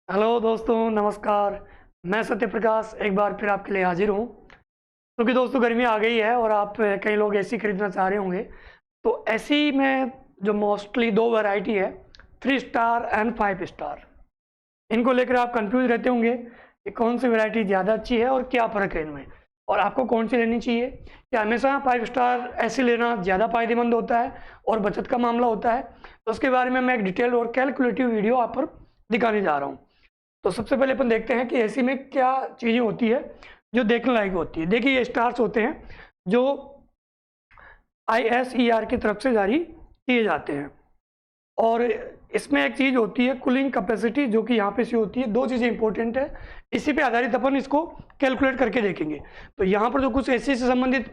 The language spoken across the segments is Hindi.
हेलो दोस्तों, नमस्कार। मैं सत्य प्रकाश एक बार फिर आपके लिए हाजिर हूँ। क्योंकि दोस्तों गर्मी आ गई है और आप कई लोग एसी खरीदना चाह रहे होंगे। तो एसी में जो मोस्टली दो वैरायटी है, 3 स्टार एंड 5 स्टार। इनको लेकर आप कंफ्यूज रहते होंगे कि कौन सी वैरायटी ज़्यादा अच्छी है और क्या फ़र्क है इनमें, और आपको कौन सी लेनी चाहिए। क्या हमेशा 5 स्टार एसी लेना ज़्यादा फायदेमंद होता है और बचत का मामला होता है? तो उसके बारे में मैं एक डिटेल और कैलकुलेटिव वीडियो आप पर दिखाने जा रहा हूँ। तो सबसे पहले अपन देखते हैं कि एसी में क्या चीज़ें होती है जो देखने लायक होती है। देखिए, ये स्टार्स होते हैं जो ISER की तरफ से जारी किए जाते हैं, और इसमें एक चीज़ होती है कूलिंग कैपेसिटी, जो कि यहाँ पे से होती है। दो चीज़ें इंपॉर्टेंट है, इसी पे आधारित अपन इसको कैलकुलेट करके देखेंगे। तो यहाँ पर जो कुछ एसी से संबंधित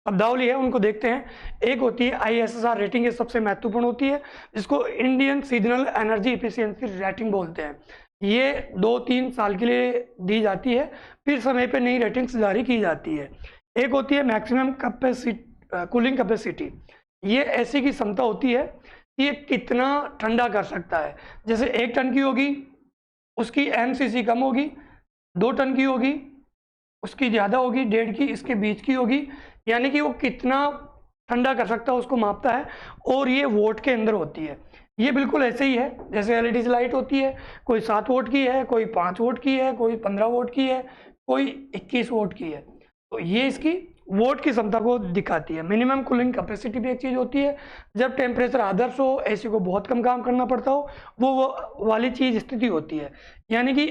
शब्दावली है उनको देखते हैं। एक होती है ISSR रेटिंग, ये सबसे महत्वपूर्ण होती है, जिसको Indian seasonal energy efficiency rating बोलते हैं। ये 2-3 साल के लिए दी जाती है, फिर समय पे नई रेटिंग्स जारी की जाती है। एक होती है मैक्सिमम कैपेसिटी, कूलिंग कैपेसिटी। ये ऐसी की क्षमता होती है कि ये कितना ठंडा कर सकता है। जैसे 1 टन की होगी, उसकी MCC कम होगी, 2 टन की होगी, उसकी ज़्यादा होगी, 1.5 की, इसके बीच की होगी। यानी कि वो कितना ठंडा कर सकता है उसको मापता है, और ये वोट के अंदर होती है। ये बिल्कुल ऐसे ही है जैसे एलईडी लाइट होती है, कोई 7 वोट की है, कोई 5 वोट की है, कोई 15 वोट की है, कोई 21 वोट की है। तो ये इसकी वोट की क्षमता को दिखाती है। मिनिमम कूलिंग कैपेसिटी भी एक चीज़ होती है, जब टेम्परेचर आदर्श हो, एसी को बहुत कम काम करना पड़ता हो, वो वाली चीज़ स्थिति होती है। यानी कि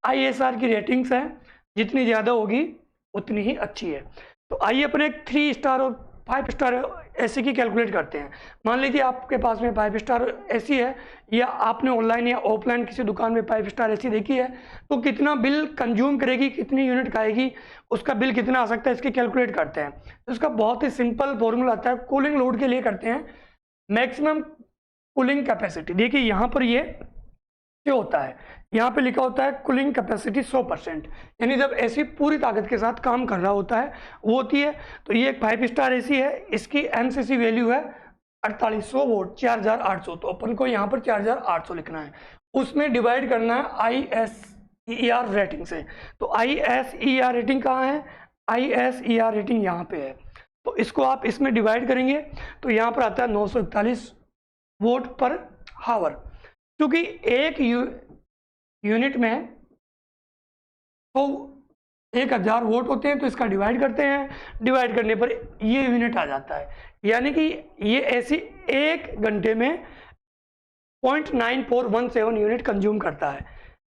ISR की रेटिंग्स है, जितनी ज़्यादा होगी उतनी ही अच्छी है। तो आइए अपने 3 स्टार और 5 स्टार एसी की कैलकुलेट करते हैं। मान लीजिए आपके पास में 5 स्टार एसी है, या आपने ऑनलाइन या ऑफलाइन किसी दुकान में 5 स्टार एसी देखी है, तो कितना बिल कंज्यूम करेगी, कितनी यूनिट खाएगी, उसका बिल कितना आ सकता है, इसकी कैलकुलेट करते हैं। तो इसका बहुत ही सिंपल फॉर्मूला आता है, कूलिंग लोड के लिए करते हैं। मैक्सिमम कूलिंग कैपेसिटी, देखिए यहाँ पर ये क्या होता है, यहाँ पे लिखा होता है कूलिंग कैपेसिटी 100%, यानी जब एसी पूरी ताकत के साथ काम कर रहा होता है वो होती है। तो ये एक 5 स्टार एसी है, इसकी MCC वैल्यू है 4800 वोट, 4800। तो अपन को यहाँ पर 4800 लिखना है, उसमें डिवाइड करना है ISER रेटिंग से। तो ISER रेटिंग कहाँ है? ISER रेटिंग यहाँ पे है। तो इसको आप इसमें डिवाइड करेंगे तो यहाँ पर आता है 941 वोट पर हावर। क्योंकि एक यूनिट में तो 1000 वोट होते हैं, तो इसका डिवाइड करते हैं, डिवाइड करने पर ये यूनिट आ जाता है। यानी कि ये ऐसी 1 घंटे में 0.9417 यूनिट कंज्यूम करता है।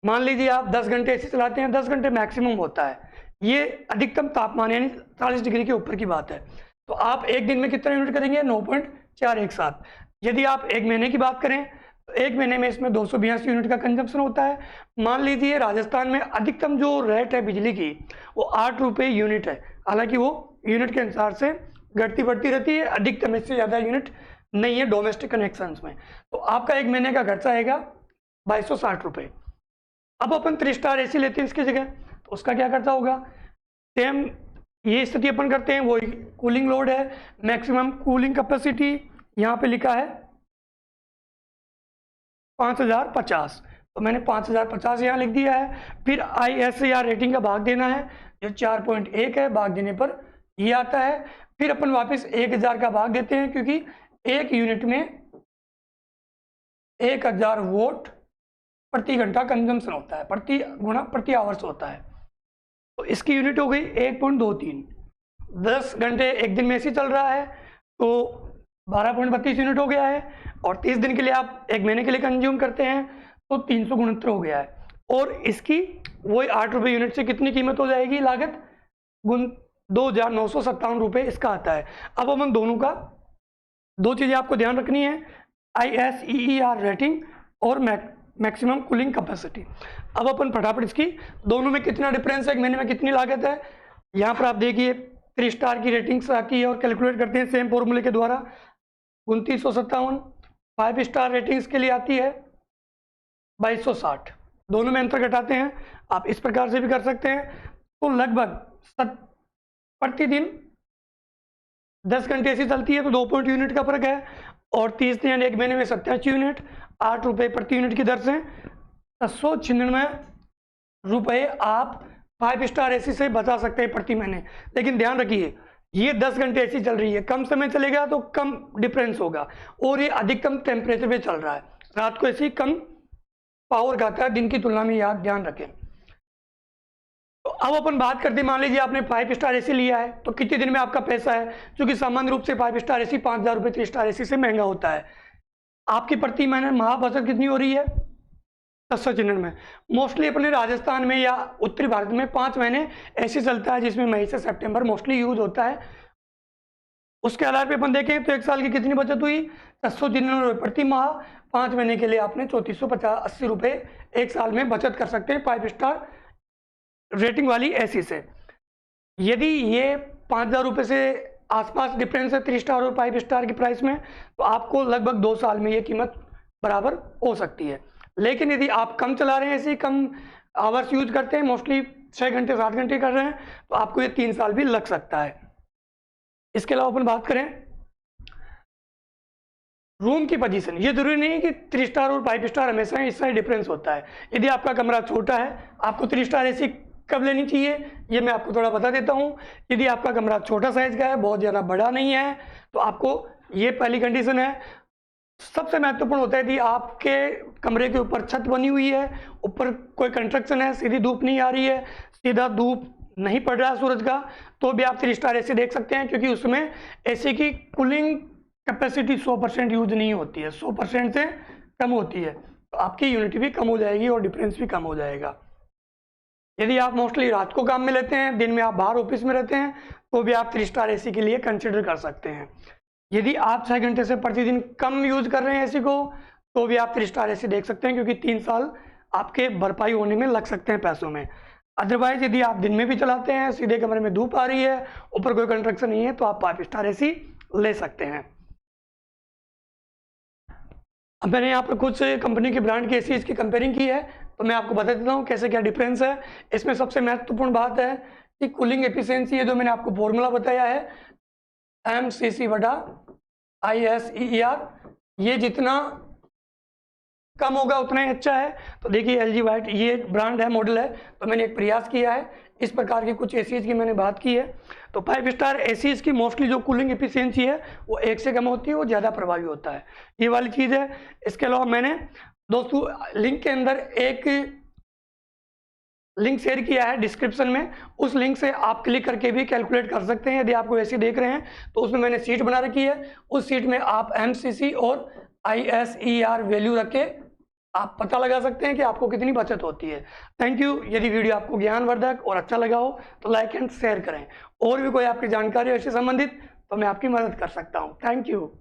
मान लीजिए आप 10 घंटे ऐसे चलाते हैं, 10 घंटे मैक्सिमम होता है। ये अधिकतम तापमान यानी 40 डिग्री के ऊपर की बात है। तो आप एक दिन में कितना यूनिट करेंगे? 9.417। यदि आप एक महीने की बात करें तो एक महीने में इसमें 282 यूनिट का कंजम्पशन होता है। मान लीजिए राजस्थान में अधिकतम जो रेट है बिजली की वो 8 रुपये यूनिट है। हालांकि वो यूनिट के अनुसार से घटती बढ़ती रहती है, अधिकतम इससे ज़्यादा यूनिट नहीं है डोमेस्टिक कनेक्शंस में। तो आपका एक महीने का खर्चा आएगा 2260 रुपये। अब अपन 3 स्टार एसी लेते हैं इसकी जगह, तो उसका क्या खर्चा होगा? सेम ये स्थिति अपन करते हैं, वही कूलिंग लोड है, मैक्सिमम कूलिंग कैपेसिटी यहाँ पे लिखा है 5050। तो मैंने 5050 यहाँ लिख दिया है। फिर ISER रेटिंग का भाग देना है, जो 4.1 है, भाग देने पर ये आता है। फिर अपन वापस 1000 का भाग देते हैं, क्योंकि एक यूनिट में 1000 वोट प्रति घंटा कंजम्पशन होता है, प्रति आवर्स होता है। तो इसकी यूनिट हो गई 1.23। 10 घंटे एक दिन में ऐसे चल रहा है तो 12.32 यूनिट हो गया है, और 30 दिन के लिए आप एक महीने के लिए कंज्यूम करते हैं तो 300 गुणोत्तर हो गया है। और इसकी वही 8 रुपये यूनिट से कितनी कीमत हो जाएगी? लागत गुण 2957 रुपये इसका आता है। अब अपन दोनों का दो चीज़ें आपको ध्यान रखनी है, ISER रेटिंग और मैक्सिमम कूलिंग कैपेसिटी। अब अपन फटाफट इसकी दोनों में कितना डिफरेंस है, एक महीने में कितनी लागत है, यहाँ पर आप देखिए 3 स्टार की रेटिंग्स आती है और कैलकुलेट करते हैं सेम फॉर्मूले के द्वारा, 2957। 5 स्टार रेटिंग्स के लिए आती है 2260। दोनों में अंतर घटाते हैं, आप इस प्रकार से भी कर सकते हैं। तो लगभग प्रतिदिन 10 घंटे ऐसी चलती है तो 2 पॉइंट यूनिट का फर्क है, और 30 दिन यानी एक महीने में 87 यूनिट 8 रुपये प्रति यूनिट की दर से ₹796 आप 5 स्टार एसी से बचा सकते हैं प्रति महीने। लेकिन ध्यान रखिए, ये 10 घंटे एसी चल रही है, कम समय चलेगा तो कम डिफरेंस होगा, और ये अधिकतम टेम्परेचर पे चल रहा है। रात को एसी कम पावर खाता है दिन की तुलना में, याद ध्यान रखें। तो अब अपन बात करते हैं, मान लीजिए आपने 5 स्टार एसी लिया है तो कितने दिन में आपका पैसा है, क्योंकि सामान्य रूप से 5 स्टार एसी 5,000 रुपये 3 स्टार एसी से महंगा होता है। आपकी प्रति महीने माह बचत कितनी हो रही है? 796। मोस्टली अपने राजस्थान में या उत्तरी भारत में 5 महीने ऐसे चलता है, जिसमें मई से सितंबर मोस्टली यूज होता है। उसके आधार पे अपन देखें तो 1 साल की कितनी बचत हुई? 796 प्रति माह। 5 महीने के लिए आपने 3480 रुपये 1 साल में बचत कर सकते हैं 5 स्टार रेटिंग वाली एसी से। यदि ये 5,000 रुपये से आसपास डिफरेंस है 3 स्टार और 5 स्टार की प्राइस में, तो आपको लगभग 2 साल में ये कीमत बराबर हो सकती है। लेकिन यदि आप कम चला रहे हैं, ऐसे कम आवर्स यूज करते हैं, मोस्टली 6 घंटे 7 घंटे कर रहे हैं, तो आपको ये 3 साल भी लग सकता है। इसके अलावा अपन बात करें रूम की पोजीशन, ये जरूरी नहीं है कि 3 स्टार और 5 स्टार हमेशा इससे डिफरेंस होता है। यदि आपका कमरा छोटा है, आपको 3 स्टार एसी कब लेनी चाहिए ये मैं आपको थोड़ा बता देता हूँ। यदि आपका कमरा छोटा साइज का है, बहुत ज़्यादा बड़ा नहीं है, तो आपको, ये पहली कंडीशन है। सबसे महत्वपूर्ण होता है यदि आपके कमरे के ऊपर छत बनी हुई है, ऊपर कोई कंस्ट्रक्शन है, सीधी धूप नहीं आ रही है, सीधा धूप नहीं पड़ रहा है सूरज का, तो भी आप 3 स्टार एसी देख सकते हैं, क्योंकि उसमें एसी की कूलिंग कैपेसिटी 100% यूज नहीं होती है, 100% से कम होती है, तो आपकी यूनिटी भी कम हो जाएगी और डिफरेंस भी कम हो जाएगा। यदि आप मोस्टली रात को काम में लेते हैं, दिन में आप बाहर ऑफिस में रहते हैं, तो भी आप 3 स्टार एसी के लिए कंसिडर कर सकते हैं। यदि आप 6 घंटे से प्रतिदिन कम यूज कर रहे हैं एसी को, तो भी आप 3 स्टार एसी देख सकते हैं, क्योंकि 3 साल आपके भरपाई होने में लग सकते हैं पैसों में। अदरवाइज यदि आप दिन में भी चलाते हैं, सीधे कमरे में धूप आ रही है, ऊपर कोई कंस्ट्रक्शन नहीं है, तो आप 5 स्टार एसी ले सकते हैं। अब मैंने यहाँ पर कुछ कंपनी के ब्रांड की एसी की कंपेयरिंग की है, तो मैं आपको बता देता हूँ कैसे क्या डिफरेंस है। इसमें सबसे महत्वपूर्ण बात है कि कूलिंग एफिशिएंसी, ये जो मैंने आपको फॉर्मूला बताया है MCC/ISEER, ये जितना कम होगा उतना ही अच्छा है। तो देखिए LG वाइट ये ब्रांड है, मॉडल है, तो मैंने एक प्रयास किया है, इस प्रकार की कुछ एसीज की मैंने बात की है। तो 5 स्टार एसीज की मोस्टली जो कूलिंग एफिशिएंसी है वो 1 से कम होती है, वो ज़्यादा प्रभावी होता है, ये वाली चीज़ है। इसके अलावा मैंने दोस्तों लिंक के अंदर एक लिंक शेयर किया है डिस्क्रिप्शन में, उस लिंक से आप क्लिक करके भी कैलकुलेट कर सकते हैं। यदि आपको ऐसे देख रहे हैं तो उसमें मैंने सीट बना रखी है, उस सीट में आप MCC और ISER वैल्यू रख के आप पता लगा सकते हैं कि आपको कितनी बचत होती है। Thank you. यदि वीडियो आपको ज्ञानवर्धक और अच्छा लगा हो तो लाइक एंड शेयर करें। और भी कोई आपकी जानकारी ऐसे संबंधित तो मैं आपकी मदद कर सकता हूँ। Thank you.